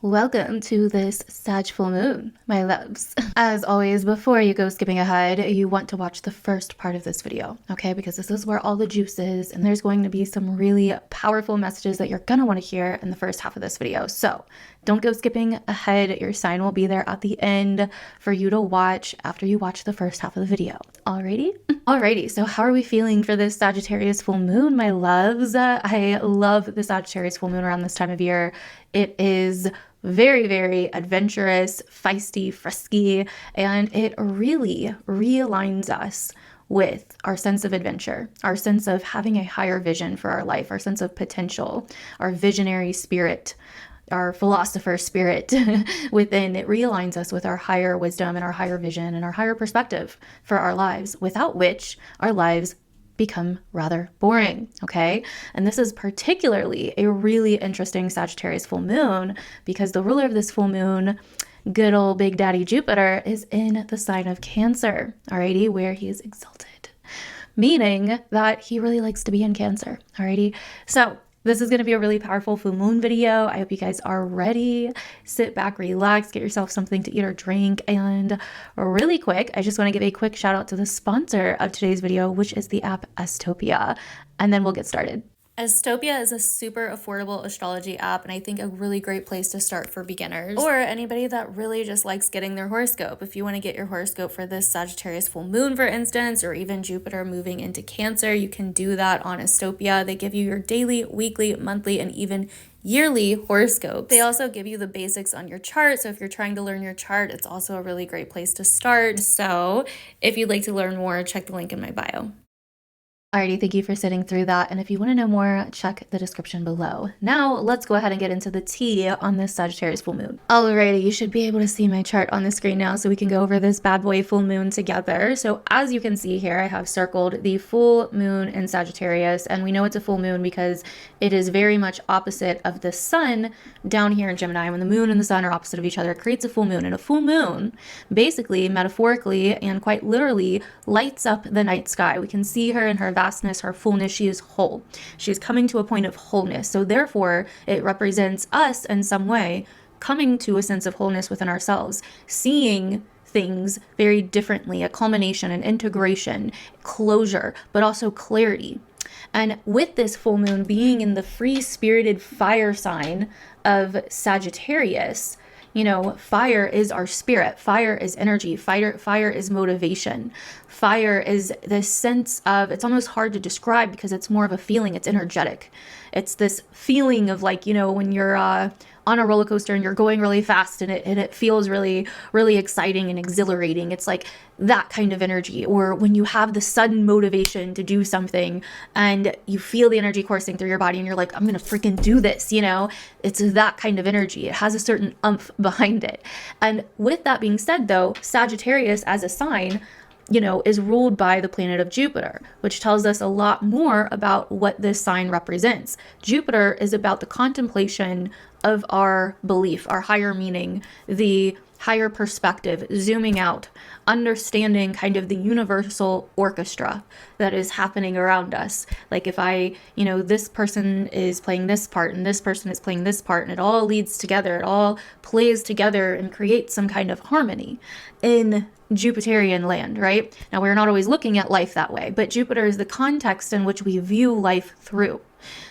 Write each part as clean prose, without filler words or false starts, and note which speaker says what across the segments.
Speaker 1: Welcome to this Sag full moon, my loves. As always, before you go skipping ahead, you want to watch the first part of this video, okay? Because this is where all the juice is, and there's going to be some really powerful messages that you're gonna want to hear in the first half of this video. So don't go skipping ahead. Your sign will be there at the end for you to watch after you watch the first half of the video. Alrighty? Alrighty, so how are we feeling for this Sagittarius full moon, my loves? I love the Sagittarius full moon around this time of year. It is very, very adventurous, feisty, frisky, and it really realigns us with our sense of adventure, our sense of having a higher vision for our life, our sense of potential, our visionary spirit, our philosopher spirit within. It realigns us with our higher wisdom and our higher vision and our higher perspective for our lives, without which our lives become rather boring, okay? And this is particularly a really interesting Sagittarius full moon because the ruler of this full moon, good old Big Daddy Jupiter, is in the sign of Cancer, alrighty, where he is exalted, meaning that he really likes to be in Cancer, alrighty? So this is going to be a really powerful full moon video. I hope you guys are ready. Sit back, relax, get yourself something to eat or drink. And really quick, I just want to give a quick shout out to the sponsor of today's video, which is the app Astopia. And then we'll get started. Astopia is a super affordable astrology app, and I think a really great place to start for beginners or anybody that really just likes getting their horoscope. If you want to get your horoscope for this Sagittarius full moon, for instance, or even Jupiter moving into Cancer, you can do that on Astopia. They give you your daily, weekly, monthly, and even yearly horoscopes. They also give you the basics on your chart. So if you're trying to learn your chart, it's also a really great place to start. So if you'd like to learn more, check the link in my bio. Alrighty, thank you for sitting through that. And if you want to know more, check the description below. Now, let's go ahead and get into the tea on this Sagittarius full moon. Alrighty, you should be able to see my chart on the screen now so we can go over this bad boy full moon together. So as you can see here, I have circled the full moon in Sagittarius, and we know it's a full moon because it is very much opposite of the sun down here in Gemini. When the moon and the sun are opposite of each other, it creates a full moon. And a full moon, basically, metaphorically, and quite literally, lights up the night sky. We can see her in her vastness, her fullness. She is whole. She is coming to a point of wholeness. So therefore, it represents us in some way coming to a sense of wholeness within ourselves, seeing things very differently, a culmination, an integration, closure, but also clarity. And with this full moon being in the free-spirited fire sign of Sagittarius, you know, fire is our spirit. Fire is energy. Fire is motivation. Fire is this sense of, it's almost hard to describe because it's more of a feeling. It's energetic. It's this feeling of like, you know, when you're on a roller coaster and you're going really fast and it feels really, really exciting and exhilarating. It's like that kind of energy. Or when you have the sudden motivation to do something and you feel the energy coursing through your body and you're like, I'm going to freaking do this, you know, it's that kind of energy. It has a certain oomph behind it. And with that being said, though, Sagittarius as a sign, you know, is ruled by the planet of Jupiter, which tells us a lot more about what this sign represents. Jupiter is about the contemplation of our belief, our higher meaning, the higher perspective, zooming out, understanding kind of the universal orchestra that is happening around us. Like if you know, this person is playing this part and this person is playing this part, and it all leads together, it all plays together and creates some kind of harmony in Jupiterian land, right? Now, we're not always looking at life that way, but Jupiter is the context in which we view life through.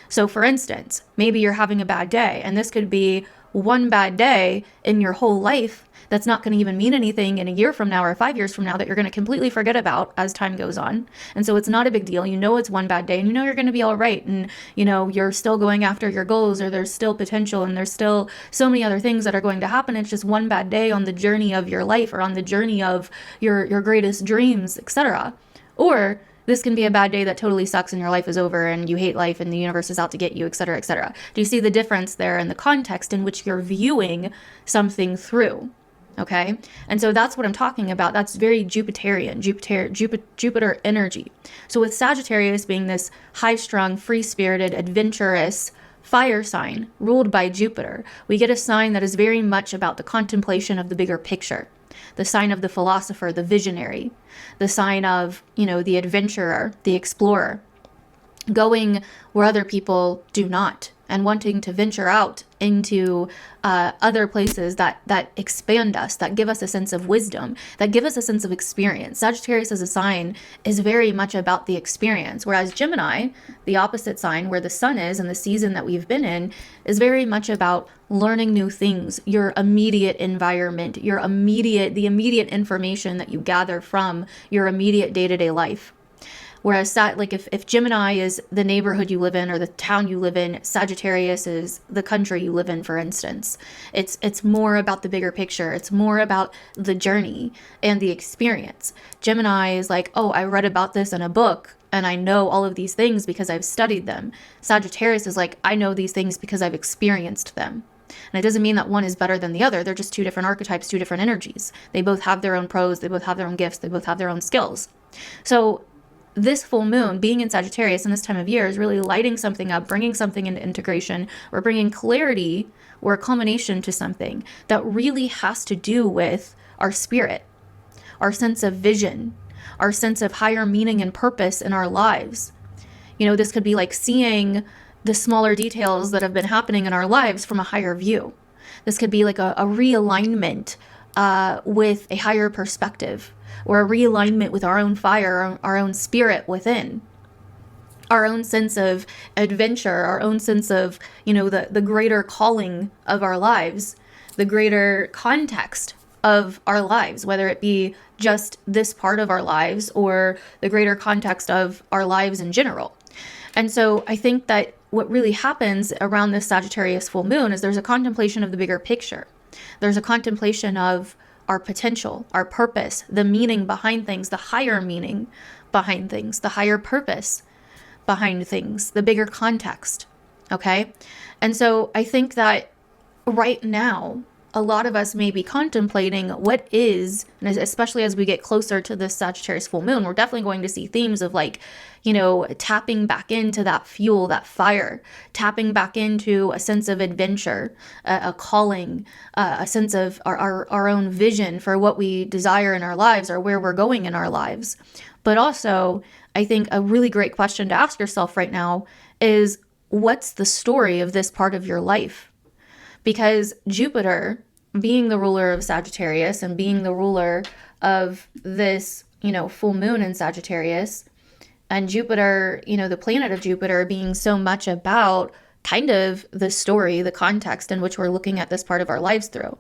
Speaker 1: So for instance, maybe you're having a bad day, and this could be one bad day in your whole life that's not going to even mean anything in a year from now or 5 years from now that you're going to completely forget about as time goes on. And so it's not a big deal. You know, it's one bad day and you know you're going to be all right. And, you know, you're still going after your goals, or there's still potential and there's still so many other things that are going to happen. It's just one bad day on the journey of your life or on the journey of your greatest dreams, etc. Or this can be a bad day that totally sucks and your life is over and you hate life and the universe is out to get you, etc., etc. Do you see the difference there in the context in which you're viewing something through? Okay. And so that's what I'm talking about. That's very Jupiterian, Jupiter energy. So with Sagittarius being this high-strung, free-spirited, adventurous fire sign ruled by Jupiter, we get a sign that is very much about the contemplation of the bigger picture. The sign of the philosopher, the visionary, the sign of, you know, the adventurer, the explorer, going where other people do not. and wanting to venture out into other places that expand us, that give us a sense of wisdom, that give us a sense of experience. Sagittarius as a sign is very much about the experience, whereas Gemini, the opposite sign where the sun is and the season that we've been in, is very much about learning new things, your immediate environment, the immediate information that you gather from your immediate day-to-day life. Whereas like if Gemini is the neighborhood you live in or the town you live in, Sagittarius is the country you live in, for instance. It's more about the bigger picture. It's more about the journey and the experience. Gemini is like, oh, I read about this in a book and I know all of these things because I've studied them. Sagittarius is like, I know these things because I've experienced them. And it doesn't mean that one is better than the other. They're just two different archetypes, two different energies. They both have their own pros. They both have their own gifts. They both have their own skills. So this full moon being in Sagittarius in this time of year is really lighting something up, bringing something into integration, or bringing clarity or a culmination to something that really has to do with our spirit, our sense of vision, our sense of higher meaning and purpose in our lives. You know, this could be like seeing the smaller details that have been happening in our lives from a higher view. This could be like a realignment with a higher perspective, or a realignment with our own fire, our own spirit within, our own sense of adventure, our own sense of, you know, the greater calling of our lives, the greater context of our lives, whether it be just this part of our lives or the greater context of our lives in general. And so I think that what really happens around this Sagittarius full moon is there's a contemplation of the bigger picture. There's a contemplation of our potential, our purpose, the meaning behind things, the higher meaning behind things, the higher purpose behind things, the bigger context. Okay. And so I think that right now, a lot of us may be contemplating what is, and especially as we get closer to this Sagittarius full moon, we're definitely going to see themes of like, you know, tapping back into that fuel, that fire, tapping back into a sense of adventure, a calling, a sense of our own vision for what we desire in our lives or where we're going in our lives. But also, I think a really great question to ask yourself right now is, what's the story of this part of your life? Because Jupiter, being the ruler of Sagittarius and being the ruler of this, you know, full moon in Sagittarius, and Jupiter, you know, the planet of Jupiter being so much about kind of the story, the context in which we're looking at this part of our lives through.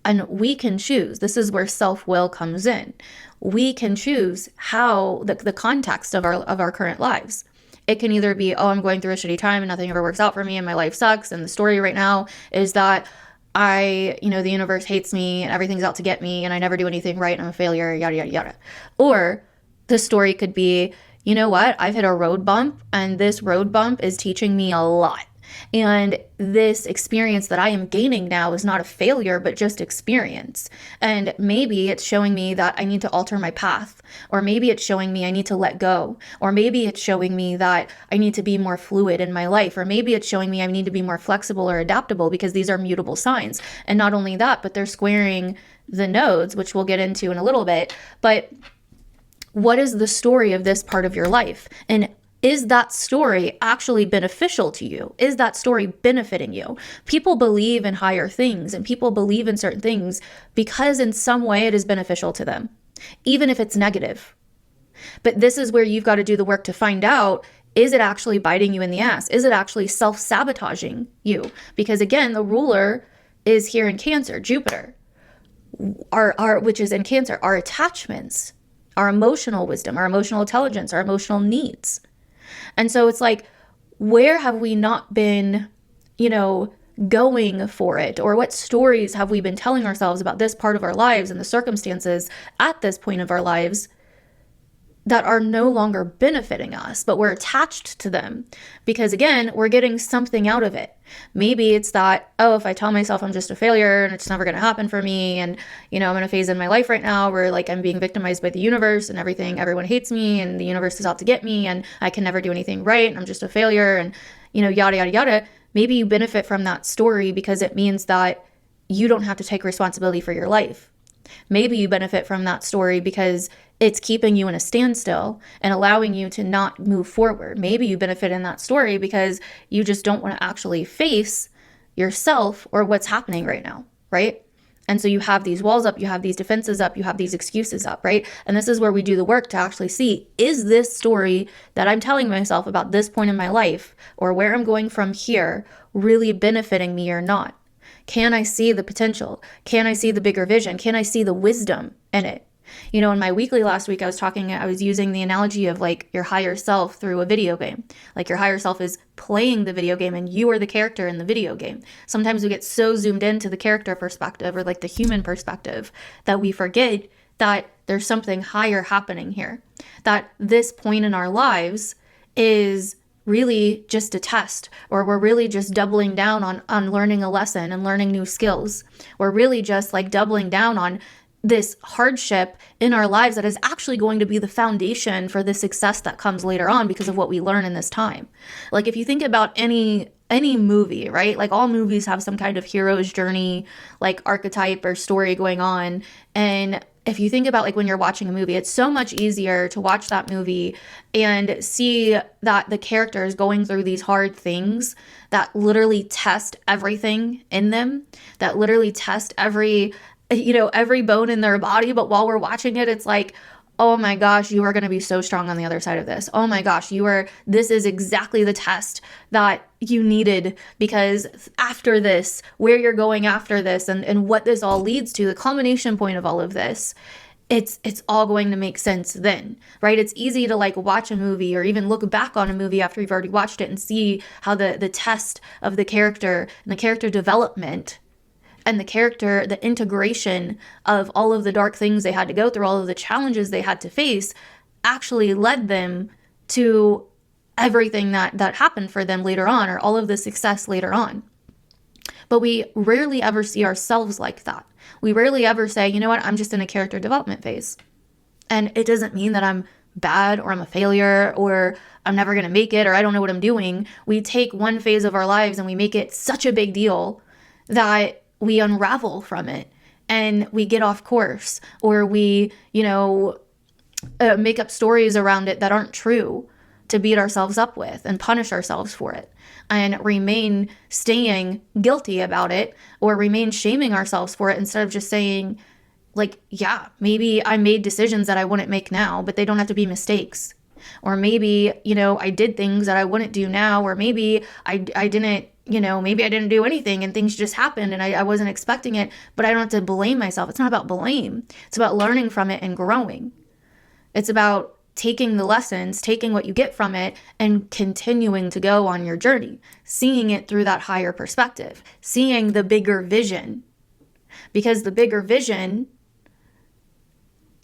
Speaker 1: And we can choose. This is where self-will comes in. We can choose how the context of our current lives. It can either be, oh, I'm going through a shitty time and nothing ever works out for me and my life sucks. And the story right now is that the universe hates me and everything's out to get me and I never do anything right and I'm a failure, yada, yada, yada. Or the story could be, you know what? I've hit a road bump and this road bump is teaching me a lot. And this experience that I am gaining now is not a failure, but just experience. And maybe it's showing me that I need to alter my path, or maybe it's showing me I need to let go, or maybe it's showing me that I need to be more fluid in my life, or maybe it's showing me I need to be more flexible or adaptable because these are mutable signs. And not only that, but they're squaring the nodes, which we'll get into in a little bit. But what is the story of this part of your life? And is that story actually beneficial to you? Is that story benefiting you? People believe in higher things and people believe in certain things because in some way it is beneficial to them, even if it's negative. But this is where you've got to do the work to find out, is it actually biting you in the ass? Is it actually self-sabotaging you? Because again, the ruler is here in Cancer, Jupiter, which is in Cancer, our attachments, our emotional wisdom, our emotional intelligence, our emotional needs. And so it's like, where have we not been, going for it? Or what stories have we been telling ourselves about this part of our lives and the circumstances at this point of our lives that are no longer benefiting us, but we're attached to them because, again, we're getting something out of it. Maybe it's that, oh, if I tell myself I'm just a failure and it's never going to happen for me, and, I'm in a phase in my life right now where, I'm being victimized by the universe and everyone hates me and the universe is out to get me and I can never do anything right and I'm just a failure and, yada, yada, yada. Maybe you benefit from that story because it means that you don't have to take responsibility for your life. Maybe you benefit from that story because it's keeping you in a standstill and allowing you to not move forward. Maybe you benefit in that story because you just don't want to actually face yourself or what's happening right now, right? And so you have these walls up, you have these defenses up, you have these excuses up, right? And this is where we do the work to actually see, is this story that I'm telling myself about this point in my life or where I'm going from here really benefiting me or not? Can I see the potential? Can I see the bigger vision? Can I see the wisdom in it? You know, in my weekly last week, I was using the analogy of like your higher self through a video game. Like your higher self is playing the video game and you are the character in the video game. Sometimes we get so zoomed into the character perspective or like the human perspective that we forget that there's something higher happening here. That this point in our lives is really just a test, or we're really just doubling down on learning a lesson and learning new skills. We're really just like doubling down on this hardship in our lives that is actually going to be the foundation for the success that comes later on because of what we learn in this time. Like if you think about any movie, right? Like all movies have some kind of hero's journey, like archetype or story going on. And if you think about like when you're watching a movie, it's so much easier to watch that movie and see that the character is going through these hard things that literally test everything in them, that literally test every bone in their body. But while we're watching it, it's like, oh my gosh, you are going to be so strong on the other side of this. Oh my gosh, this is exactly the test that you needed, because after this, where you're going after this and what this all leads to, the culmination point of all of this, it's all going to make sense then, right? It's easy to like watch a movie or even look back on a movie after you've already watched it and see how the test of the character and the character development and the integration of all of the dark things they had to go through, all of the challenges they had to face, actually led them to everything that happened for them later on, or all of the success later on. But we rarely ever see ourselves like that. We rarely ever say, you know what, I'm just in a character development phase. And it doesn't mean that I'm bad or I'm a failure or I'm never going to make it or I don't know what I'm doing. We take one phase of our lives and we make it such a big deal that we unravel from it and we get off course, or we, make up stories around it that aren't true to beat ourselves up with and punish ourselves for it and remain staying guilty about it, or remain shaming ourselves for it instead of just saying like, yeah, maybe I made decisions that I wouldn't make now, but they don't have to be mistakes. Or maybe, I did things that I wouldn't do now, or maybe I didn't, maybe I didn't do anything and things just happened and I wasn't expecting it, but I don't have to blame myself. It's not about blame. It's about learning from it and growing. It's about taking the lessons, taking what you get from it and continuing to go on your journey, seeing it through that higher perspective, seeing the bigger vision, because the bigger vision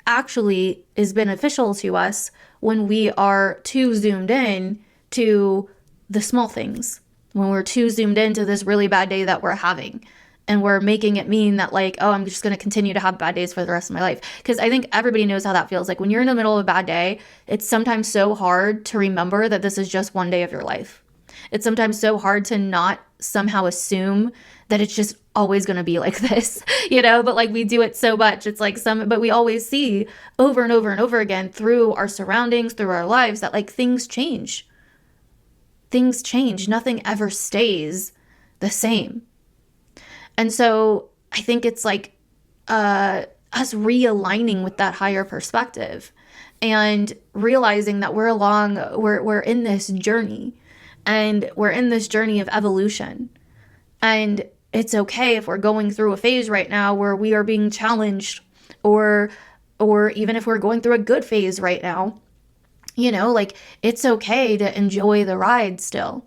Speaker 1: actually is beneficial to us when we are too zoomed in to the small things, when we're too zoomed into this really bad day that we're having and we're making it mean that like, oh, I'm just going to continue to have bad days for the rest of my life. Because I think everybody knows how that feels. Like when you're in the middle of a bad day, it's sometimes so hard to remember that this is just one day of your life. It's sometimes so hard to not somehow assume that it's just always going to be like this, but like we do it so much. It's like but we always see over and over and over again through our surroundings, through our lives, that like things change. Things change. Nothing ever stays the same. And so I think it's like us realigning with that higher perspective and realizing that we're in this journey, and we're in this journey of evolution. And it's okay if we're going through a phase right now where we are being challenged, or even if we're going through a good phase right now, like it's okay to enjoy the ride still.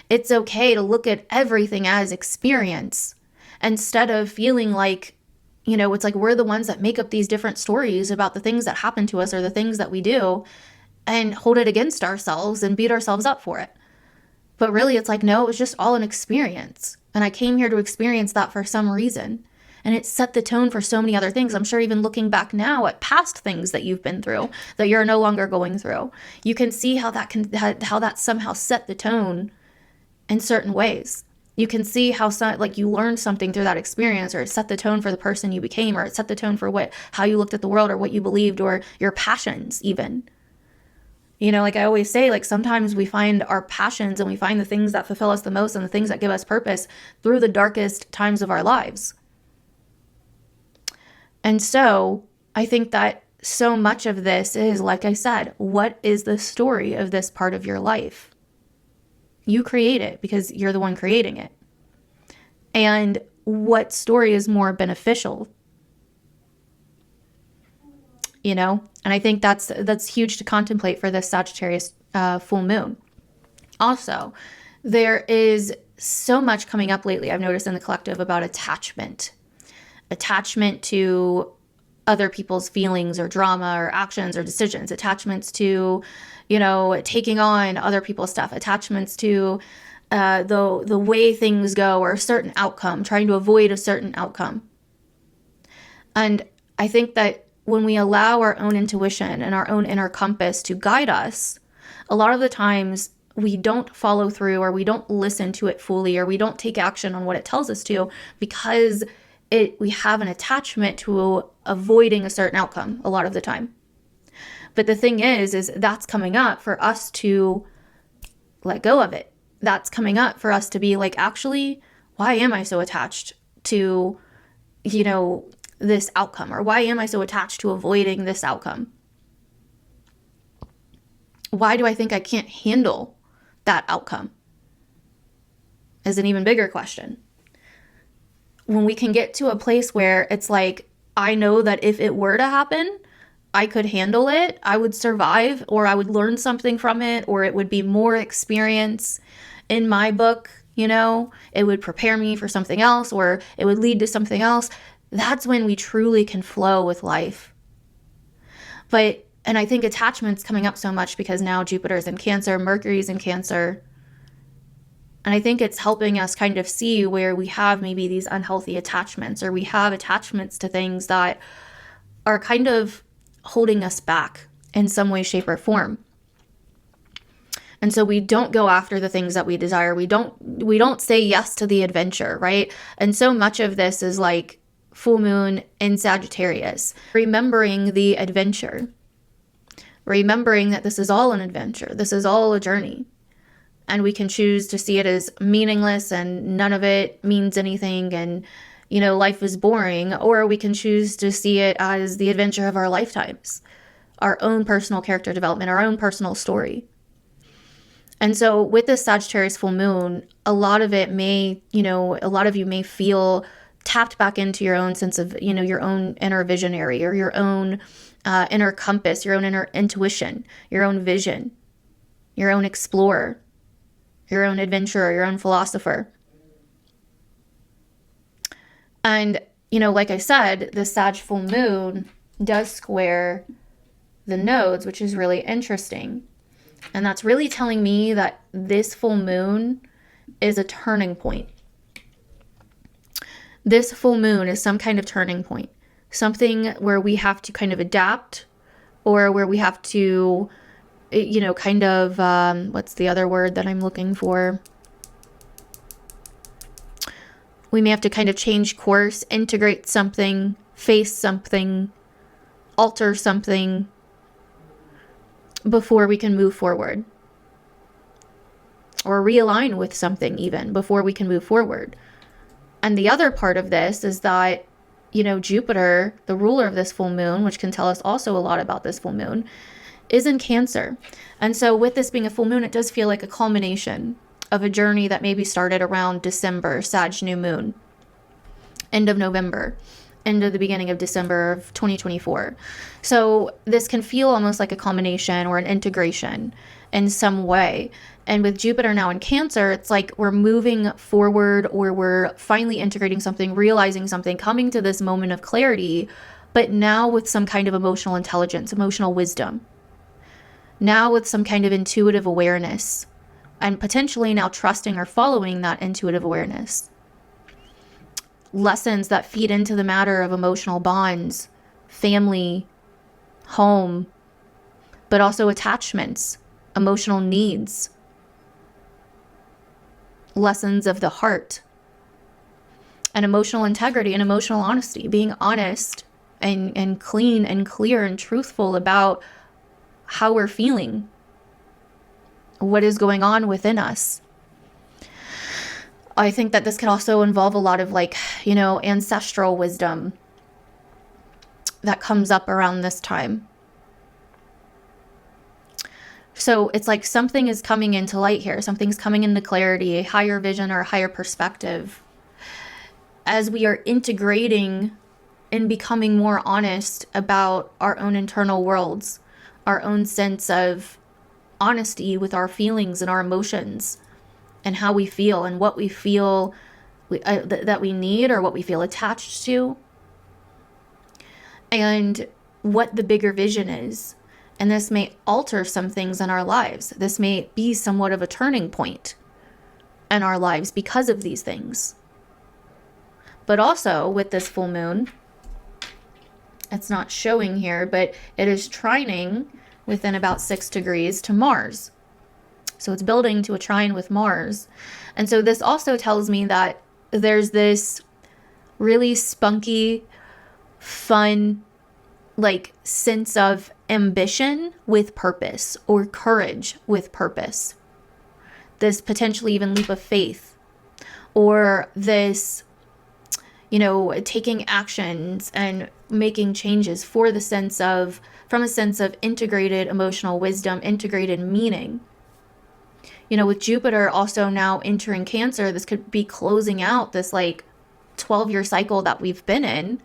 Speaker 1: It's okay to look at everything as experience instead of feeling like, it's like we're the ones that make up these different stories about the things that happen to us or the things that we do and hold it against ourselves and beat ourselves up for it. But really it's like, no, it was just all an experience. And I came here to experience that for some reason. And it set the tone for so many other things. I'm sure even looking back now at past things that you've been through that you're no longer going through, you can see how that somehow set the tone in certain ways. You can see how like you learned something through that experience, or it set the tone for the person you became, or it set the tone for how you looked at the world, or what you believed, or your passions even. You know, like I always say, like sometimes we find our passions and we find the things that fulfill us the most and the things that give us purpose through the darkest times of our lives. And so I think that so much of this is, like I said, what is the story of this part of your life? You create it because you're the one creating it. And what story is more beneficial? You know, and I think that's huge to contemplate for this Sagittarius full moon. Also, there is so much coming up lately, I've noticed in the collective, about attachment to other people's feelings or drama or actions or decisions, attachments to, you know, taking on other people's stuff, attachments to the way things go or a certain outcome, trying to avoid a certain outcome. And I think that when we allow our own intuition and our own inner compass to guide us, a lot of the times we don't follow through, or we don't listen to it fully, or we don't take action on what it tells us to, because we have an attachment to avoiding a certain outcome a lot of the time. But the thing is that's coming up for us to let go of it. That's coming up for us to be like, actually, why am I so attached to, you know, this outcome? Or why am I so attached to avoiding this outcome? Why do I think I can't handle that outcome? Is an even bigger question. When we can get to a place where it's like, I know that if it were to happen, I could handle it, I would survive, or I would learn something from it, or it would be more experience in my book, you know, it would prepare me for something else, or it would lead to something else. That's when we truly can flow with life. And I think attachment's coming up so much because now Jupiter's in Cancer, Mercury's in Cancer. And I think it's helping us kind of see where we have maybe these unhealthy attachments, or we have attachments to things that are kind of holding us back in some way, shape, or form. And so we don't go after the things that we desire. We don't say yes to the adventure, right? And so much of this is like full moon in Sagittarius, remembering the adventure, remembering that this is all an adventure. This is all a journey. And we can choose to see it as meaningless and none of it means anything, and, you know, life is boring. Or we can choose to see it as the adventure of our lifetimes, our own personal character development, our own personal story. And so with this Sagittarius full moon, a lot of it may, you know, a lot of you may feel tapped back into your own sense of, you know, your own inner visionary, or your own inner compass, your own inner intuition, your own vision, your own explorer, your own adventurer, your own philosopher. And, you know, like I said, the Sag full moon does square the nodes, which is really interesting. And that's really telling me that this full moon is a turning point. This full moon is some kind of turning point, something where we have to kind of adapt, or where we have to, you know, kind of, what's the other word that I'm looking for? We may have to kind of change course, integrate something, face something, alter something before we can move forward. Or realign with something even before we can move forward. And the other part of this is that, you know, Jupiter, the ruler of this full moon, which can tell us also a lot about this full moon, is in Cancer. And so with this being a full moon, it does feel like a culmination of a journey that maybe started around December, Sag new moon, end of November, end of the beginning of December of 2024. So this can feel almost like a culmination or an integration in some way. And with Jupiter now in Cancer, it's like we're moving forward, or we're finally integrating something, realizing something, coming to this moment of clarity, but now with some kind of emotional intelligence, emotional wisdom. Now with some kind of intuitive awareness, and potentially now trusting or following that intuitive awareness. Lessons that feed into the matter of emotional bonds, family, home, but also attachments, emotional needs. lessons of the heart and emotional integrity and emotional honesty, being honest and clean and clear and truthful about how we're feeling, what is going on within us. I think that this can also involve a lot of like, you know, ancestral wisdom that comes up around this time. So it's like something is coming into light here. Something's coming into clarity, a higher vision or a higher perspective, as we are integrating and becoming more honest about our own internal worlds, our own sense of honesty with our feelings and our emotions and how we feel and what we feel that we need or what we feel attached to, and what the bigger vision is. And this may alter some things in our lives. This may be somewhat of a turning point in our lives because of these things. But also with this full moon, it's not showing here, but it is trining within about 6 degrees to Mars. So it's building to a trine with Mars. And so this also tells me that there's this really spunky, fun, like sense of ambition with purpose, or courage with purpose. This potentially even leap of faith, or this, you know, taking actions and making changes from a sense of integrated emotional wisdom, integrated meaning. You know, with Jupiter also now entering Cancer, this could be closing out this like 12-year cycle that we've been in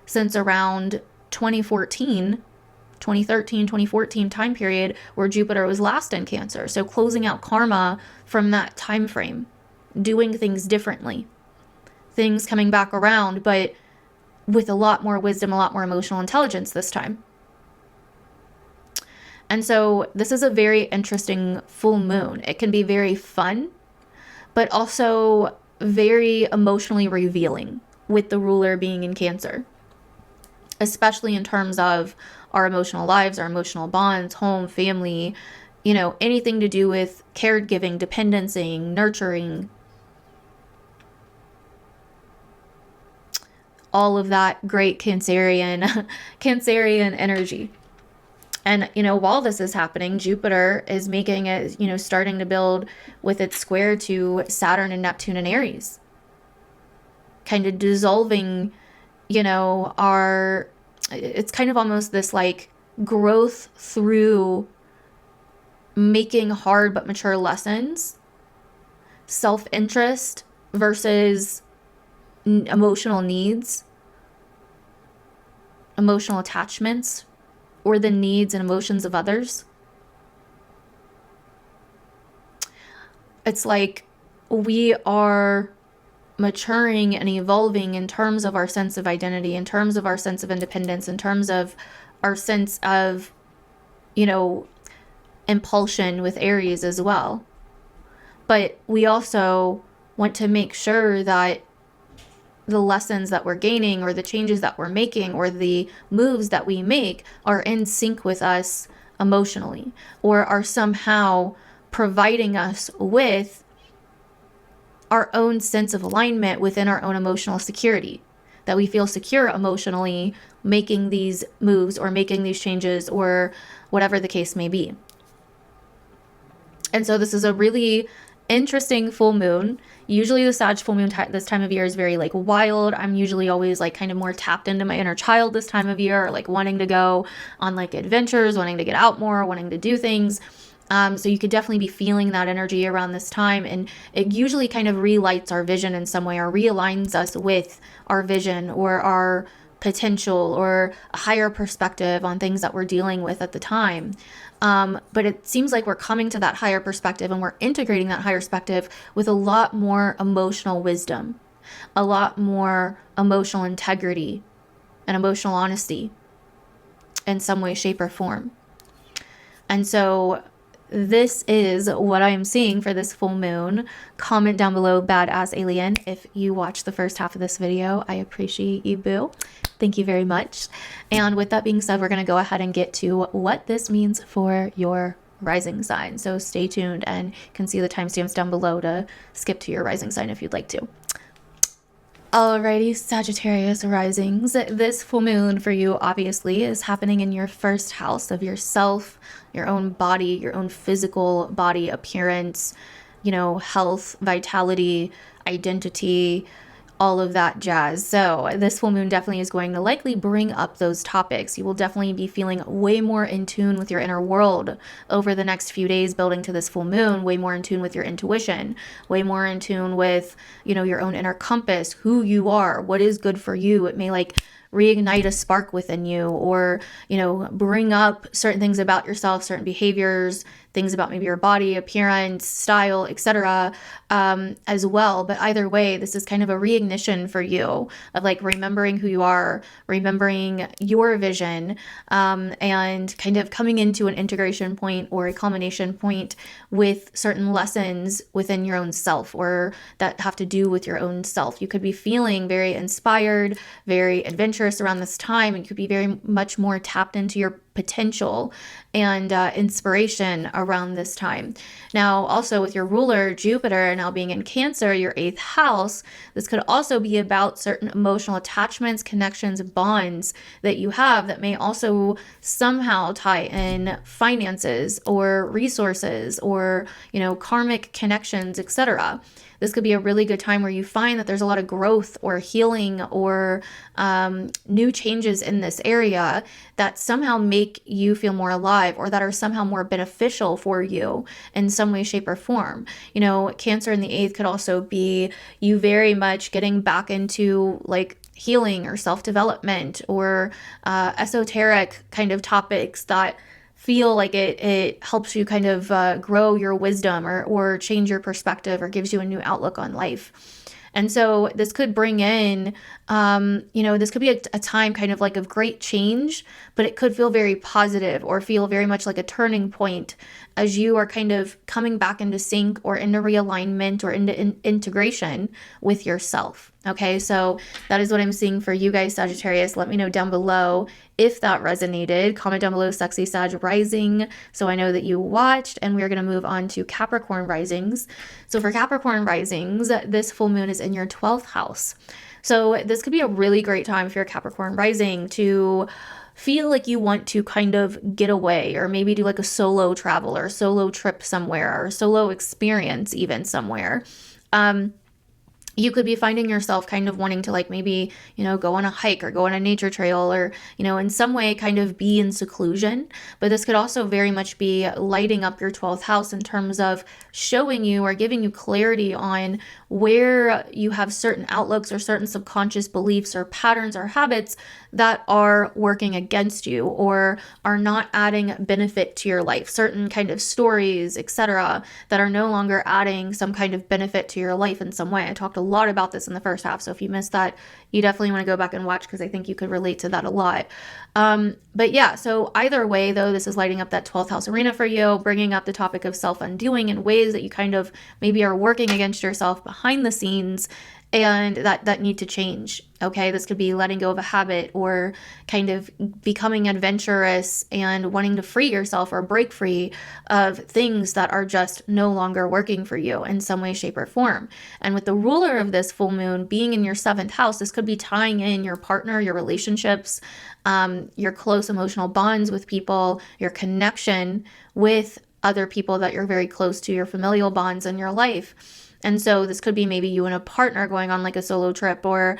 Speaker 1: since around 2013, 2014 time period, where Jupiter was last in Cancer. So closing out karma from that time frame, doing things differently, things coming back around, but with a lot more wisdom, a lot more emotional intelligence this time. And so this is a very interesting full moon. It can be very fun, but also very emotionally revealing, with the ruler being in Cancer, especially in terms of our emotional lives, our emotional bonds, home, family, you know, anything to do with caregiving, dependency, nurturing, all of that great Cancerian energy. And, you know, while this is happening, Jupiter is making it, you know, starting to build with its square to Saturn and Neptune and Aries, kind of dissolving, you know, it's kind of almost this like growth through making hard but mature lessons, self-interest versus emotional needs, emotional attachments, or the needs and emotions of others. It's like we are maturing and evolving in terms of our sense of identity, in terms of our sense of independence, in terms of our sense of, you know, impulsion with Aries as well. But we also want to make sure that the lessons that we're gaining, or the changes that we're making, or the moves that we make are in sync with us emotionally, or are somehow providing us with our own sense of alignment within our own emotional security, that we feel secure emotionally making these moves or making these changes or whatever the case may be. And so this is a really interesting full moon. Usually the Sag full moon this time of year is very like wild. I'm usually always like kind of more tapped into my inner child this time of year, or like wanting to go on like adventures, wanting to get out more, wanting to do things. So you could definitely be feeling that energy around this time, and it usually kind of relights our vision in some way, or realigns us with our vision or our potential or a higher perspective on things that we're dealing with at the time. But it seems like we're coming to that higher perspective, and we're integrating that higher perspective with a lot more emotional wisdom, a lot more emotional integrity and emotional honesty in some way, shape, or form. And so this is what I am seeing for this full moon. Comment down below, badass alien, if you watched the first half of this video. I appreciate you, boo. Thank you very much. And with that being said, we're going to go ahead and get to what this means for your rising sign. So stay tuned, and you can see the timestamps down below to skip to your rising sign if you'd like to. Alrighty, Sagittarius risings. This full moon for you obviously is happening in your first house of yourself, your own body, your own physical body appearance, you know, health, vitality, identity, all of that jazz. So this full moon definitely is going to likely bring up those topics. You will definitely be feeling way more in tune with your inner world over the next few days building to this full moon, way more in tune with your intuition, way more in tune with, you know, your own inner compass, who you are, what is good for you. It may like reignite a spark within you, or, you know, bring up certain things about yourself, certain behaviors, things about maybe your body, appearance, style, etc. As well. But either way, this is kind of a reignition for you of like remembering who you are, remembering your vision, and kind of coming into an integration point or a culmination point with certain lessons within your own self, or that have to do with your own self. You could be feeling very inspired, very adventurous around this time, and you could be very much more tapped into your potential and inspiration around this time. Now, also with your ruler, Jupiter, now being in Cancer, your 8th house, this could also be about certain emotional attachments, connections, bonds that you have that may also somehow tie in finances or resources or, you know, karmic connections, etc. This could be a really good time where you find that there's a lot of growth or healing or new changes in this area that somehow make you feel more alive, or that are somehow more beneficial for you in some way, shape, or form. You know, Cancer in the 8th could also be you very much getting back into like healing or self-development or esoteric kind of topics that feel like it helps you kind of grow your wisdom or change your perspective or gives you a new outlook on life. And so this could bring in, you know, this could be a time kind of like of great change, but it could feel very positive or feel very much like a turning point as you are kind of coming back into sync or into realignment or into integration with yourself. Okay, so that is what I'm seeing for you guys, Sagittarius. Let me know down below if that resonated. Comment down below, sexy Sag rising, so I know that you watched. And we're going to move on to Capricorn risings. So for Capricorn risings, this full moon is in your 12th house. So this could be a really great time if you're a Capricorn rising to feel like you want to kind of get away, or maybe do like a solo travel or solo trip somewhere, or solo experience even somewhere. You could be finding yourself kind of wanting to like maybe, you know, go on a hike or go on a nature trail, or, you know, in some way kind of be in seclusion. But this could also very much be lighting up your 12th house in terms of showing you or giving you clarity on where you have certain outlooks or certain subconscious beliefs or patterns or habits that are working against you or are not adding benefit to your life, certain kind of stories, etc., that are no longer adding some kind of benefit to your life in some way. I talked a lot about this in the first half, so if you missed that, you definitely want to go back and watch, because I think you could relate to that a lot. But yeah, so either way though, this is lighting up that 12th house arena for you, bringing up the topic of self-undoing in ways that you kind of maybe are working against yourself behind the scenes, and that need to change. Okay, this could be letting go of a habit, or kind of becoming adventurous and wanting to free yourself or break free of things that are just no longer working for you in some way, shape, or form. And with the ruler of this full moon being in your 7th house, this could be tying in your partner, your relationships, your close emotional bonds with people, your connection with other people that you're very close to, your familial bonds in your life. And so this could be maybe you and a partner going on like a solo trip, or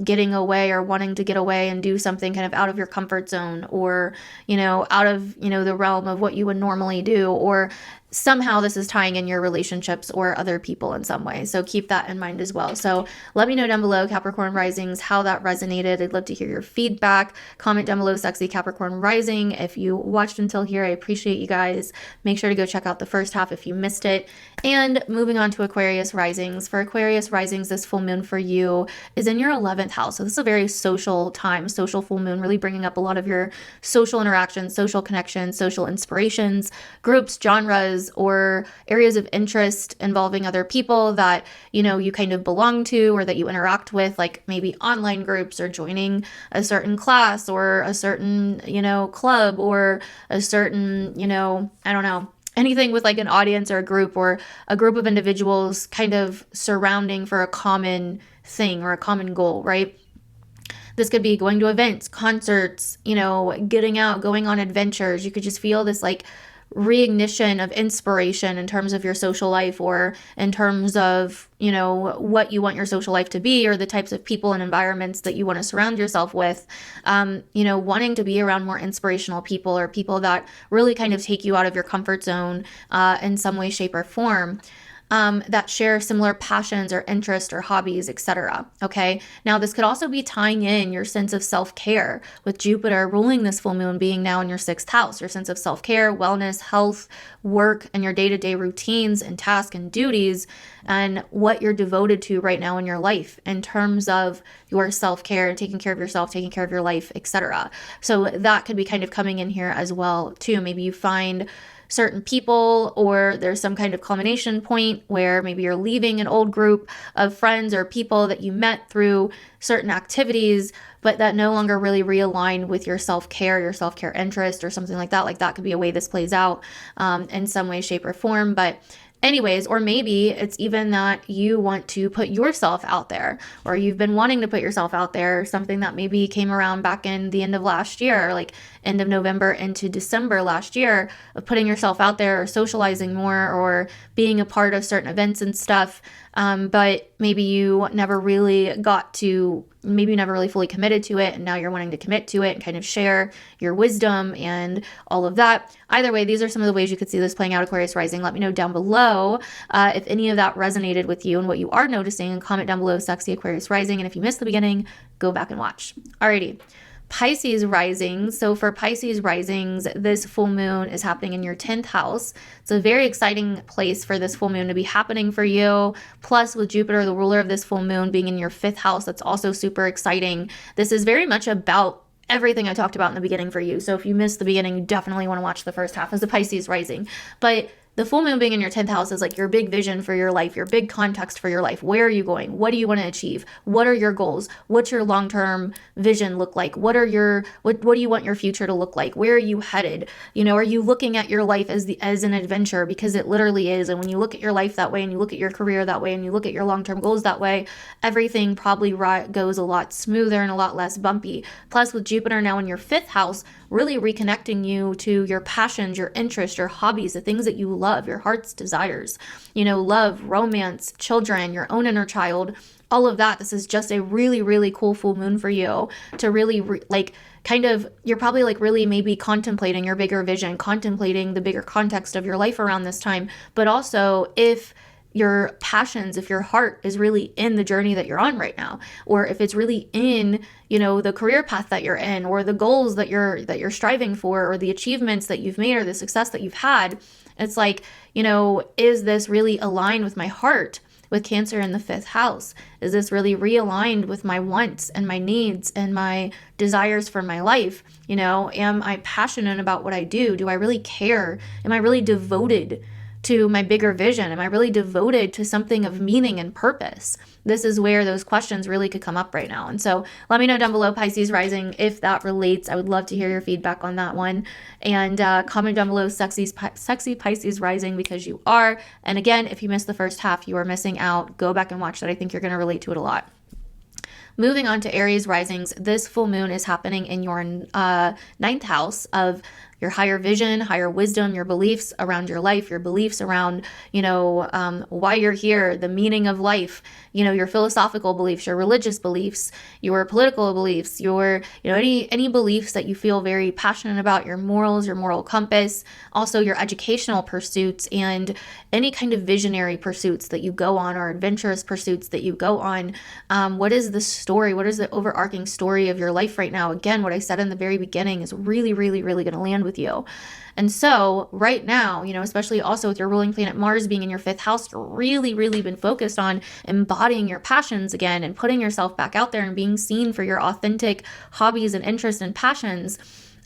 Speaker 1: getting away or wanting to get away and do something kind of out of your comfort zone, or, you know, out of, you know, the realm of what you would normally do, or somehow this is tying in your relationships or other people in some way. So keep that in mind as well. So let me know down below, Capricorn risings, how that resonated. I'd love to hear your feedback. Comment down below, sexy Capricorn rising. If you watched until here, I appreciate you guys. Make sure to go check out the first half if you missed it. And moving on to Aquarius risings. For Aquarius risings, this full moon for you is in your 11th house. So this is a very social time, social full moon, really bringing up a lot of your social interactions, social connections, social inspirations, groups, genres, areas or areas of interest involving other people that, you know, you kind of belong to or that you interact with, like maybe online groups or joining a certain class or a certain, you know, club or a certain, you know, I don't know, anything with like an audience or a group of individuals kind of surrounding for a common thing or a common goal, right? This could be going to events, concerts, you know, getting out, going on adventures. You could just feel this like reignition of inspiration in terms of your social life or in terms of, you know, what you want your social life to be or the types of people and environments that you want to surround yourself with. You know, wanting to be around more inspirational people or people that really kind of take you out of your comfort zone in some way, shape, or form. That share similar passions or interests or hobbies, etc. Okay. Now, this could also be tying in your sense of self-care with Jupiter ruling this full moon being now in your 6th house, your sense of self-care, wellness, health, work, and your day-to-day routines and tasks and duties, and what you're devoted to right now in your life in terms of your self-care, taking care of yourself, taking care of your life, etc. So that could be kind of coming in here as well too. Maybe you find certain people, or there's some kind of culmination point where maybe you're leaving an old group of friends or people that you met through certain activities, but that no longer really realign with your self-care interest or something like that. Like that could be a way this plays out in some way, shape, or form. But anyways, or maybe it's even that you want to put yourself out there, or you've been wanting to put yourself out there, something that maybe came around back in the end of last year, like end of November into December last year, of putting yourself out there or socializing more or being a part of certain events and stuff. But maybe you never really fully committed to it, and now you're wanting to commit to it and kind of share your wisdom and all of that. Either way, these are some of the ways you could see this playing out, Aquarius rising. Let me know down below if any of that resonated with you and what you are noticing, and comment down below sexy Aquarius rising. And if you missed the beginning, go back and watch. Alrighty. Pisces rising. So for Pisces risings, this full moon is happening in your 10th house. It's a very exciting place for this full moon to be happening for you. Plus with Jupiter, the ruler of this full moon, being in your 5th house, that's also super exciting. This is very much about everything I talked about in the beginning for you. So if you missed the beginning, you definitely want to watch the first half as a Pisces rising. But the full moon being in your 10th house is like your big vision for your life, your big context for your life. Where are you going? What do you want to achieve? What are your goals? What's your long-term vision look like? What do you want your future to look like? Where are you headed? You know, are you looking at your life as an adventure? Because it literally is. And when you look at your life that way, and you look at your career that way, and you look at your long-term goals that way, everything probably goes a lot smoother and a lot less bumpy. Plus with Jupiter now in your 5th house, really reconnecting you to your passions, your interests, your hobbies, the things that you love, your heart's desires, you know, love, romance, children, your own inner child, all of that. This is just a really, really cool full moon for you to really you're probably like really maybe contemplating your bigger vision, contemplating the bigger context of your life around this time. But also if your passions, if your heart is really in the journey that you're on right now, or if it's really in, you know, the career path that you're in, or the goals that you're striving for, or the achievements that you've made, or the success that you've had, it's like, you know, is this really aligned with my heart? With Cancer in the 5th house, is this really realigned with my wants and my needs and my desires for my life? You know, am I passionate about what I do? Do I really care? Am I really devoted to my bigger vision? Am I really devoted to something of meaning and purpose? This is where those questions really could come up right now. And so let me know down below, Pisces rising, if that relates. I would love to hear your feedback on that one. And comment down below sexy Pisces rising, because you are. And again, if you missed the first half, you are missing out. Go back and watch that. I think you're going to relate to it a lot. Moving on to Aries risings, this full moon is happening in your 9th house of your higher vision, higher wisdom, your beliefs around your life, your beliefs around, you know, why you're here, the meaning of life, you know, your philosophical beliefs, your religious beliefs, your political beliefs, your, you know, any beliefs that you feel very passionate about, your morals, your moral compass, also your educational pursuits and any kind of visionary pursuits that you go on, or adventurous pursuits that you go on. What is the story? What is the overarching story of your life right now? Again, what I said in the very beginning is really, really, really going to land with you. And so right now, you know, especially also with your ruling planet Mars being in your 5th house, you're really, really been focused on embodying your passions again and putting yourself back out there and being seen for your authentic hobbies and interests and passions.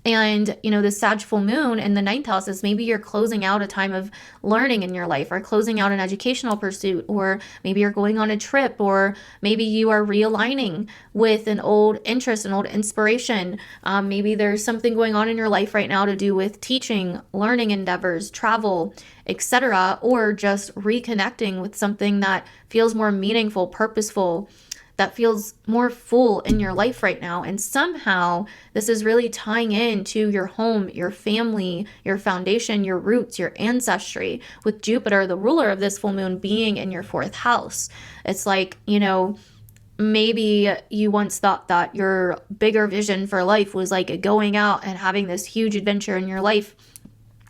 Speaker 1: And, you know, the Sag full moon in the ninth house is maybe you're closing out a time of learning in your life, or closing out an educational pursuit, or maybe you're going on a trip, or maybe you are realigning with an old interest, an old inspiration. Maybe there's something going on in your life right now to do with teaching, learning endeavors, travel, etc., or just reconnecting with something that feels more meaningful, purposeful, that feels more full in your life right now. And somehow this is really tying into your home, your family, your foundation, your roots, your ancestry, with Jupiter, the ruler of this full moon, being in your fourth house. It's like, you know, maybe you once thought that your bigger vision for life was like going out and having this huge adventure in your life.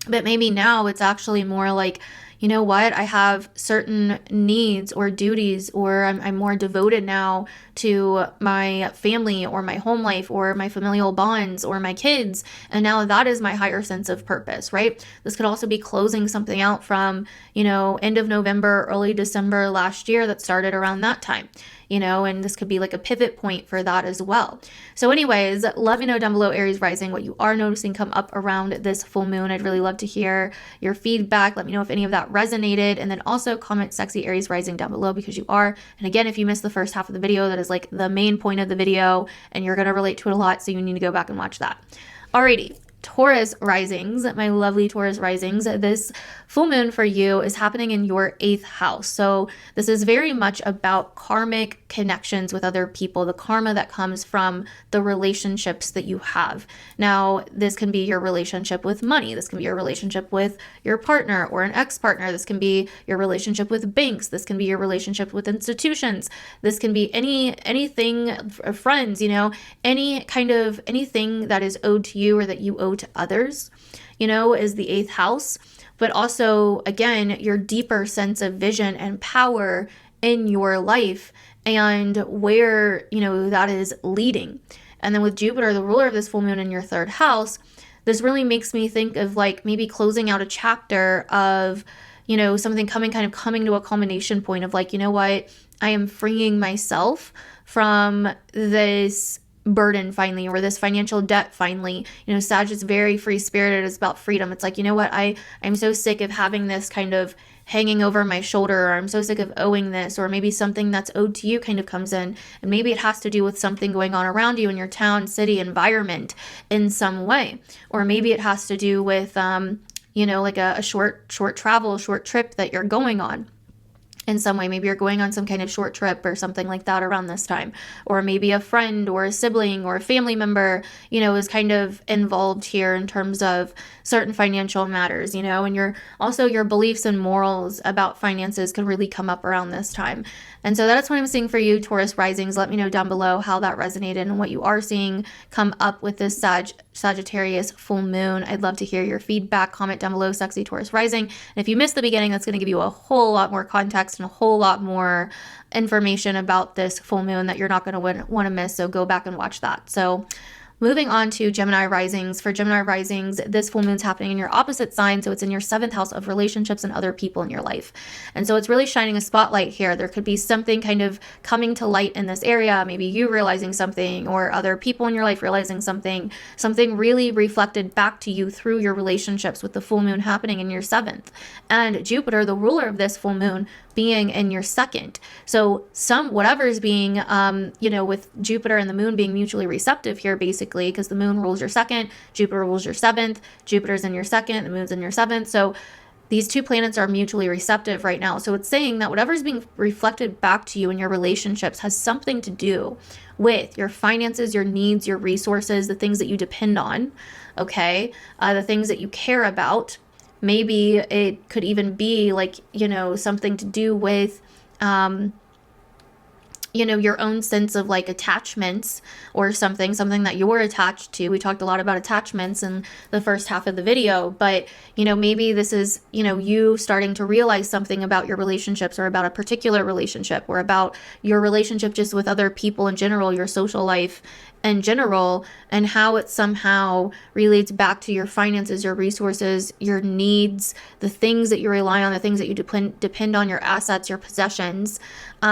Speaker 1: But maybe now it's actually more like, you know what, I have certain needs or duties, or I'm more devoted now to my family or my home life or my familial bonds or my kids. And now that is my higher sense of purpose, right? This could also be closing something out from, you know, end of November, early December last year that started around that time. You know, and this could be like a pivot point for that as well. So anyways, let me know down below, Aries rising, what you are noticing come up around this full moon. I'd really love to hear your feedback. Let me know if any of that resonated. And then also comment sexy Aries rising down below, because you are. And again, if you missed the first half of the video, that is like the main point of the video, and you're going to relate to it a lot. So you need to go back and watch that. Alrighty. Taurus risings, my lovely Taurus risings, this full moon for you is happening in your 8th house. So this is very much about karmic connections with other people, the karma that comes from the relationships that you have. Now, this can be your relationship with money. This can be your relationship with your partner or an ex-partner. This can be your relationship with banks. This can be your relationship with institutions. This can be anything, friends, you know, anything that is owed to you or that you owe to others, you know, is the 8th house. But also, again, your deeper sense of vision and power in your life and where, you know, that is leading. And then with Jupiter, the ruler of this full moon, in your 3rd house, this really makes me think of like maybe closing out a chapter of, you know, something coming to a culmination point of like, you know what, I am freeing myself from this burden finally, or this financial debt finally. You know, Sag is very free spirited. It's about freedom. It's like, you know what, I'm so sick of having this kind of hanging over my shoulder, or I'm so sick of owing this, or maybe something that's owed to you kind of comes in, and maybe it has to do with something going on around you in your town, city, environment in some way, or maybe it has to do with you know, like a short travel, short trip that you're going on. In some way, maybe you're going on some kind of short trip or something like that around this time, or maybe a friend or a sibling or a family member, you know, is kind of involved here in terms of certain financial matters, you know, and your beliefs and morals about finances can really come up around this time. And so that's what I'm seeing for you, Taurus risings. Let me know down below how that resonated and what you are seeing come up with this Sagittarius full moon. I'd love to hear your feedback. Comment down below, sexy Taurus rising. And if you missed the beginning, that's going to give you a whole lot more context and a whole lot more information about this full moon that you're not going to want to miss. So go back and watch that. So moving on to Gemini risings. For Gemini risings, this full moon's happening in your opposite sign. So it's in your 7th house of relationships and other people in your life. And so it's really shining a spotlight here. There could be something kind of coming to light in this area. Maybe you realizing something, or other people in your life realizing something really reflected back to you through your relationships, with the full moon happening in your 7th. And Jupiter, the ruler of this full moon, being in your 2nd. So whatever is being, you know, with Jupiter and the moon being mutually receptive here, basically, because the moon rules your 2nd, Jupiter rules your 7th, Jupiter's in your 2nd, the moon's in your 7th. So these two planets are mutually receptive right now. So it's saying that whatever is being reflected back to you in your relationships has something to do with your finances, your needs, your resources, the things that you depend on, okay? The things that you care about. Maybe it could even be like, you know, something to do with, you know, your own sense of like attachments or something that you're attached to. We talked a lot about attachments in the first half of the video, but, you know, maybe this is, you know, you starting to realize something about your relationships, or about a particular relationship, or about your relationship just with other people in general, your social life, in general, and how it somehow relates back to your finances, your resources, your needs, the things that you rely on, the things that you depend on, your assets, your possessions,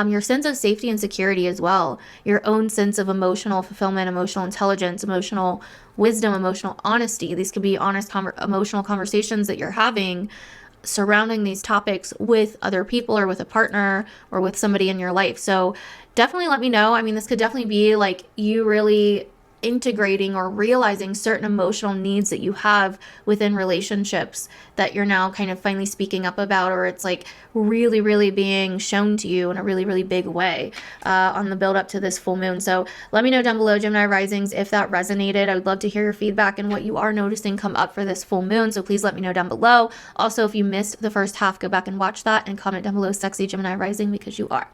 Speaker 1: your sense of safety and security as well, your own sense of emotional fulfillment, emotional intelligence, emotional wisdom, emotional honesty. These could be honest emotional conversations that you're having surrounding these topics with other people or with a partner or with somebody in your life. So definitely let me know. I mean, this could definitely be like you really integrating or realizing certain emotional needs that you have within relationships that you're now kind of finally speaking up about, or it's like really, really being shown to you in a really, really big way on the build up to this full moon. So let me know down below, Gemini risings, if that resonated. I would love to hear your feedback and what you are noticing come up for this full moon. So please let me know down below. Also, if you missed the first half, go back and watch that and comment down below, sexy Gemini rising, because you are.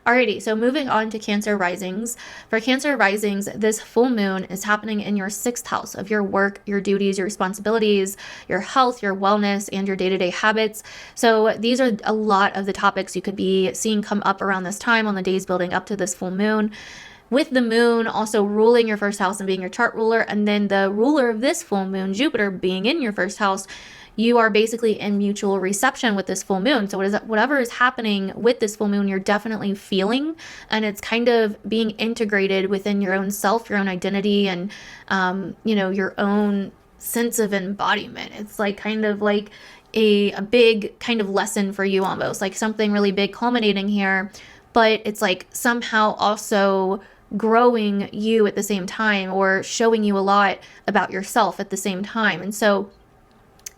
Speaker 1: Alrighty, so moving on to Cancer risings. For Cancer risings, this full moon is happening in your 6th house of your work, your duties, your responsibilities, your health, your wellness, and your day-to-day habits. So these are a lot of the topics you could be seeing come up around this time on the days building up to this full moon, with the moon also ruling your 1st house and being your chart ruler, and then the ruler of this full moon, Jupiter, being in your 1st house. You are basically in mutual reception with this full moon. So whatever is happening with this full moon, you're definitely feeling, and it's kind of being integrated within your own self, your own identity, and your own sense of embodiment. It's like kind of like a big kind of lesson for you, almost like something really big culminating here, but it's like somehow also growing you at the same time, or showing you a lot about yourself at the same time. And so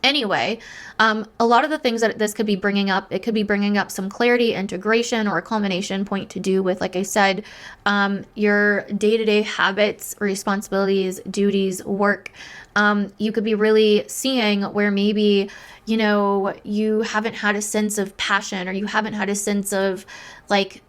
Speaker 1: anyway, a lot of the things that this could be bringing up, it could be bringing up some clarity, integration, or a culmination point to do with, like I said, your day-to-day habits, responsibilities, duties, work. You could be really seeing where maybe, you haven't had a sense of passion, or you haven't had a sense of like,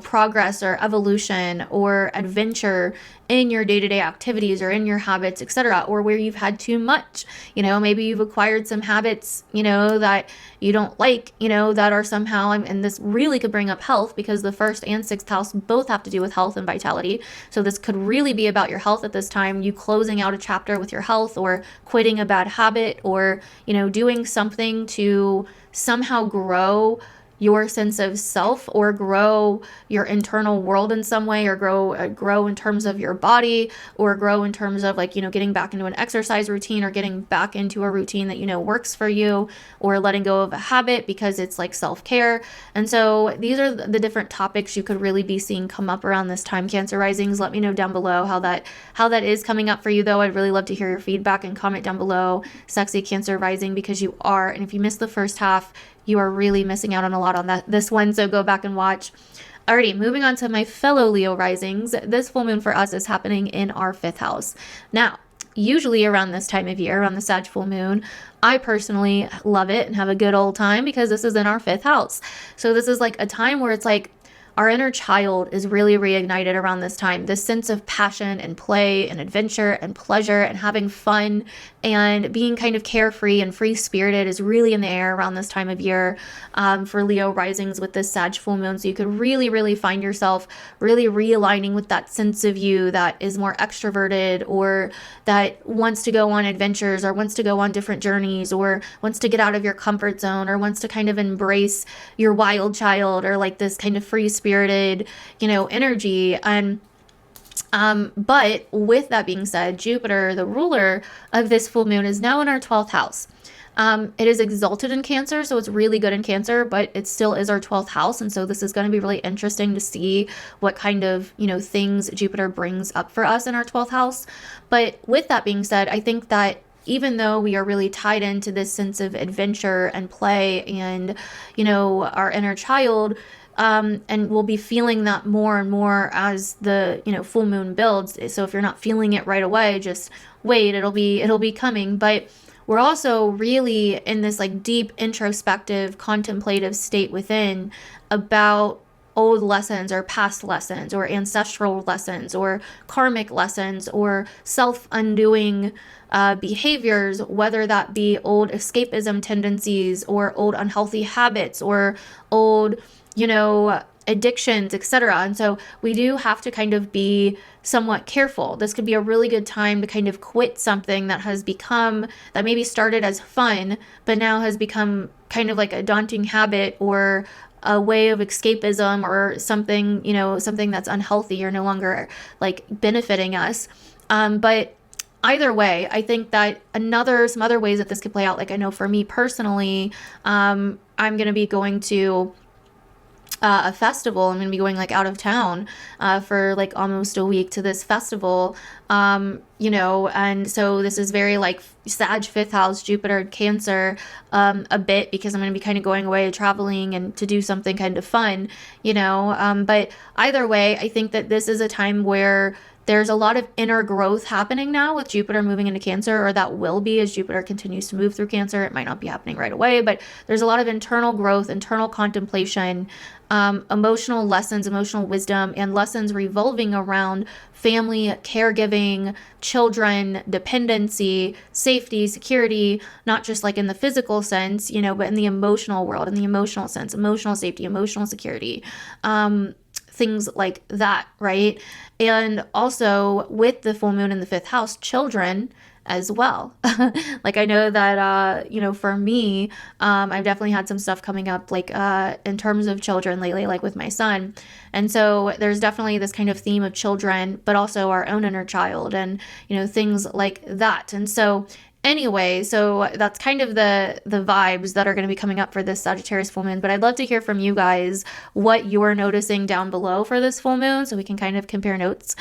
Speaker 1: progress or evolution or adventure in your day-to-day activities or in your habits, etc., or where you've had too much. Maybe you've acquired some habits, that you don't like, that are somehow, and this really could bring up health, because the 1st and 6th house both have to do with health and vitality. So this could really be about your health at this time, you closing out a chapter with your health, or quitting a bad habit, or, doing something to somehow grow your sense of self, or grow your internal world in some way, or grow in terms of your body, or grow in terms of like, getting back into an exercise routine, or getting back into a routine that, works for you, or letting go of a habit because it's like self-care. And so these are the different topics you could really be seeing come up around this time, Cancer risings. Let me know down below how that is coming up for you, though. I'd really love to hear your feedback and comment down below, sexy Cancer rising, because you are. And if you missed the first half, you are really missing out on a lot on this one, so go back and watch. Alrighty, moving on to my fellow Leo risings. This full moon for us is happening in our 5th house. Now, usually around this time of year, around the Sag full moon, I personally love it and have a good old time, because this is in our 5th house. So this is like a time where it's like our inner child is really reignited around this time. This sense of passion and play and adventure and pleasure and having fun and being kind of carefree and free-spirited is really in the air around this time of year for Leo risings with this Sag full moon. So you could really, really find yourself really realigning with that sense of you that is more extroverted, or that wants to go on adventures, or wants to go on different journeys, or wants to get out of your comfort zone, or wants to kind of embrace your wild child, or like this kind of free-spirited, energy. And but with that being said, Jupiter, the ruler of this full moon, is now in our 12th house. It is exalted in Cancer, so it's really good in Cancer, but it still is our 12th house. And so this is going to be really interesting to see what kind of, things Jupiter brings up for us in our 12th house. But with that being said, I think that even though we are really tied into this sense of adventure and play and, our inner child, and we'll be feeling that more and more as the, full moon builds. So if you're not feeling it right away, just wait, it'll be coming. But we're also really in this like deep introspective, contemplative state within about old lessons or past lessons or ancestral lessons or karmic lessons or self-undoing behaviors, whether that be old escapism tendencies or old unhealthy habits or old addictions, etc. And so we do have to kind of be somewhat careful. This could be a really good time to kind of quit something that has become, that maybe started as fun, but now has become kind of like a daunting habit or a way of escapism or something, you know, something that's unhealthy or no longer like benefiting us. But either way, I think that some other ways that this could play out, like I know for me personally, I'm going to be going to a festival. I'm going to be going like out of town for like almost a week to this festival, you know, and so this is very like Sag 5th house, Jupiter, Cancer, a bit, because I'm going to be kind of going away, traveling and to do something kind of fun, you know, but either way, I think that this is a time where there's a lot of inner growth happening now with Jupiter moving into Cancer, or that will be as Jupiter continues to move through Cancer. It might not be happening right away, but there's a lot of internal growth, internal contemplation, emotional lessons, emotional wisdom, and lessons revolving around family, caregiving, children, dependency, safety, security, not just like in the physical sense, you know, but in the emotional world, in the emotional sense, emotional safety, emotional security, things like that, right? And also with the full moon in the 5th house, children as well. Like I know that, you know, for me, I've definitely had some stuff coming up, like in terms of children lately, like with my son. And so there's definitely this kind of theme of children, but also our own inner child and, you know, things like that. And so anyway, so that's kind of the vibes that are going to be coming up for this Sagittarius full moon. But I'd love to hear from you guys what you're noticing down below for this full moon, so we can kind of compare notes.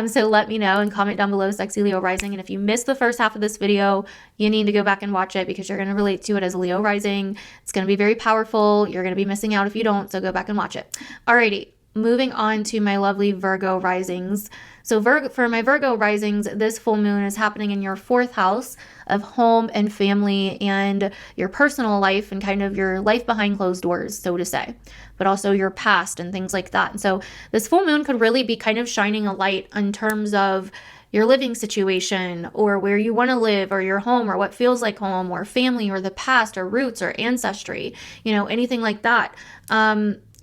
Speaker 1: So let me know and comment down below, Sexy Leo Rising. And if you missed the first half of this video, you need to go back and watch it, because you're going to relate to it as a Leo rising. It's going to be very powerful. You're going to be missing out if you don't, so go back and watch it. Alrighty. Moving on to my lovely Virgo risings. So for my Virgo risings, this full moon is happening in your 4th house of home and family and your personal life and kind of your life behind closed doors, so to say, but also your past and things like that. And so this full moon could really be kind of shining a light in terms of your living situation, or where you want to live, or your home, or what feels like home, or family, or the past, or roots, or ancestry, you know, anything like that.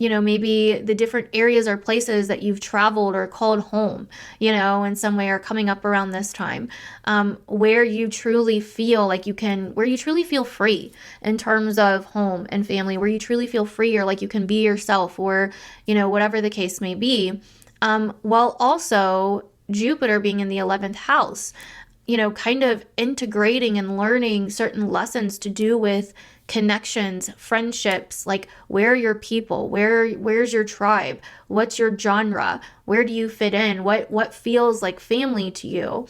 Speaker 1: You know, maybe the different areas or places that you've traveled or called home, you know, in some way are coming up around this time, where you truly feel like where you truly feel free in terms of home and family, where you truly feel free, or like you can be yourself, or, you know, whatever the case may be, while also Jupiter being in the 11th house, you know, kind of integrating and learning certain lessons to do with connections, friendships, like where are your people, where's your tribe, what's your genre, where do you fit in, what feels like family to you,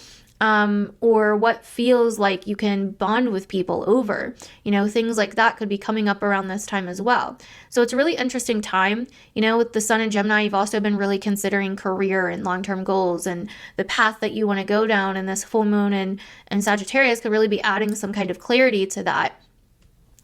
Speaker 1: or what feels like you can bond with people over, you know, things like that could be coming up around this time as well. So it's a really interesting time, you know, with the sun in Gemini. You've also been really considering career and long-term goals and the path that you want to go down, and this full moon and Sagittarius could really be adding some kind of clarity to that.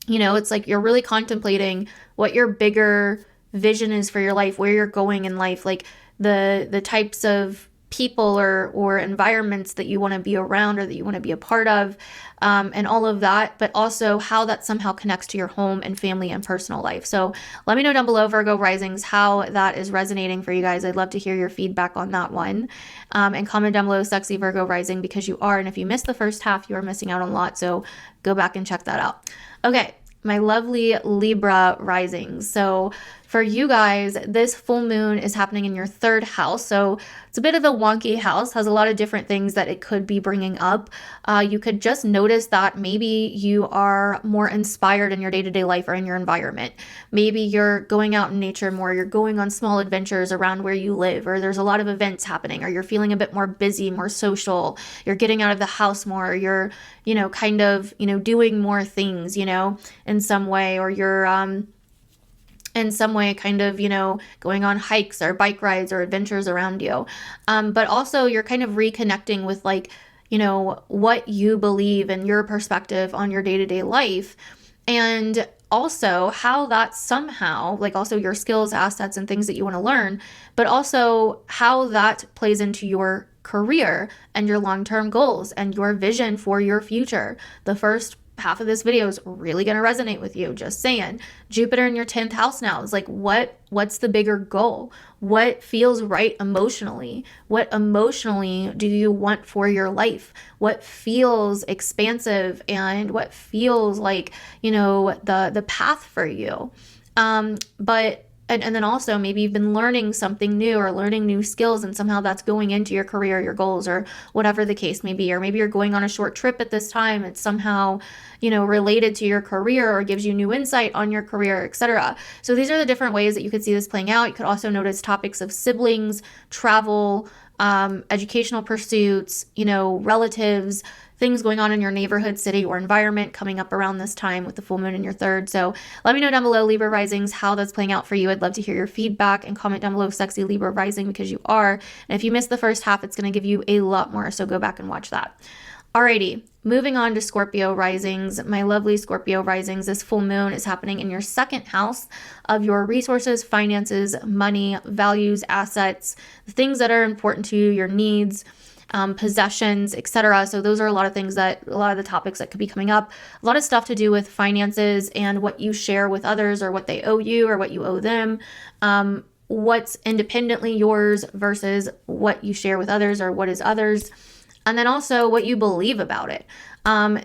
Speaker 1: You know, it's like you're really contemplating what your bigger vision is for your life, where you're going in life, like the types of people or environments that you want to be around or that you want to be a part of, and all of that, but also how that somehow connects to your home and family and personal life. So let me know down below, Virgo risings, how that is resonating for you guys. I'd love to hear your feedback on that one. And comment down below, Sexy Virgo rising, because you are. And if you missed the first half, you are missing out on a lot. So go back and check that out. Okay, my lovely Libra risings. So for you guys, this full moon is happening in your 3rd house. So it's a bit of a wonky house, has a lot of different things that it could be bringing up. You could just notice that maybe you are more inspired in your day-to-day life or in your environment. Maybe you're going out in nature more, you're going on small adventures around where you live, or there's a lot of events happening, or you're feeling a bit more busy, more social, you're getting out of the house more, you're, you know, kind of, you know, doing more things, you know, in some way, or you're, in some way kind of, you know, going on hikes or bike rides or adventures around you. But also you're kind of reconnecting with, like, you know, what you believe and your perspective on your day-to-day life. And also how that somehow, like also your skills, assets, and things that you want to learn, but also how that plays into your career and your long-term goals and your vision for your future. The first half of this video is really going to resonate with you. Just saying. Jupiter in your 10th house now is like, what's the bigger goal? What feels right emotionally? What emotionally do you want for your life? What feels expansive and what feels like, you know, the path for you? And then also maybe you've been learning something new or learning new skills, and somehow that's going into your career, your goals, or whatever the case may be. Or maybe you're going on a short trip at this time. It's somehow, you know, related to your career or gives you new insight on your career, etc. So these are the different ways that you could see this playing out. You could also notice topics of siblings, travel, educational pursuits, you know, relatives, things going on in your neighborhood, city, or environment coming up around this time with the full moon in your 3rd. So let me know down below, Libra risings, how that's playing out for you. I'd love to hear your feedback, and comment down below sexy Libra rising, because you are. And if you missed the first half, it's going to give you a lot more. So go back and watch that. Alrighty, moving on to Scorpio risings. My lovely Scorpio risings, this full moon is happening in your 2nd house of your resources, finances, money, values, assets, the things that are important to you, your needs, possessions, etc. So those are a lot of things that, a lot of the topics that could be coming up. A lot of stuff to do with finances and what you share with others, or what they owe you or what you owe them. What's independently yours versus what you share with others or what is others. And then also what you believe about it.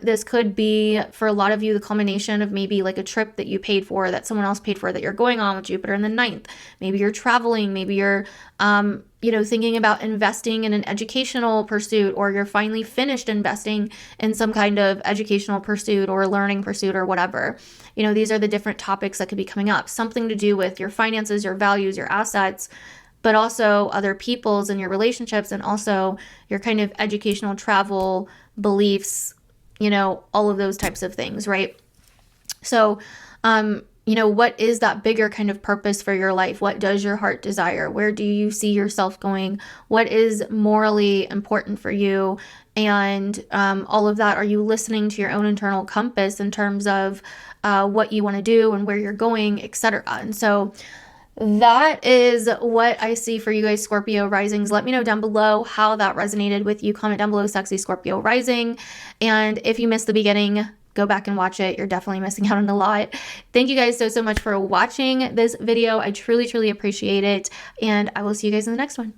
Speaker 1: This could be, for a lot of you, the culmination of maybe like a trip that you paid for, that someone else paid for, that you're going on with Jupiter in the 9th. Maybe you're traveling, maybe you're, you know, thinking about investing in an educational pursuit, or you're finally finished investing in some kind of educational pursuit or learning pursuit or whatever. You know, these are the different topics that could be coming up. Something to do with your finances, your values, your assets, but also other people's and your relationships, and also your kind of educational, travel, beliefs, you know, all of those types of things, right? So, you know, what is that bigger kind of purpose for your life? What does your heart desire? Where do you see yourself going? What is morally important for you? And all of that, are you listening to your own internal compass in terms of what you want to do and where you're going, etc.? And so that is what I see for you guys, Scorpio risings. Let me know down below how that resonated with you. Comment down below, sexy Scorpio rising. And if you missed the beginning, go back and watch it. You're definitely missing out on a lot. Thank you guys so much for watching this video. I truly, truly appreciate it. And I will see you guys in the next one.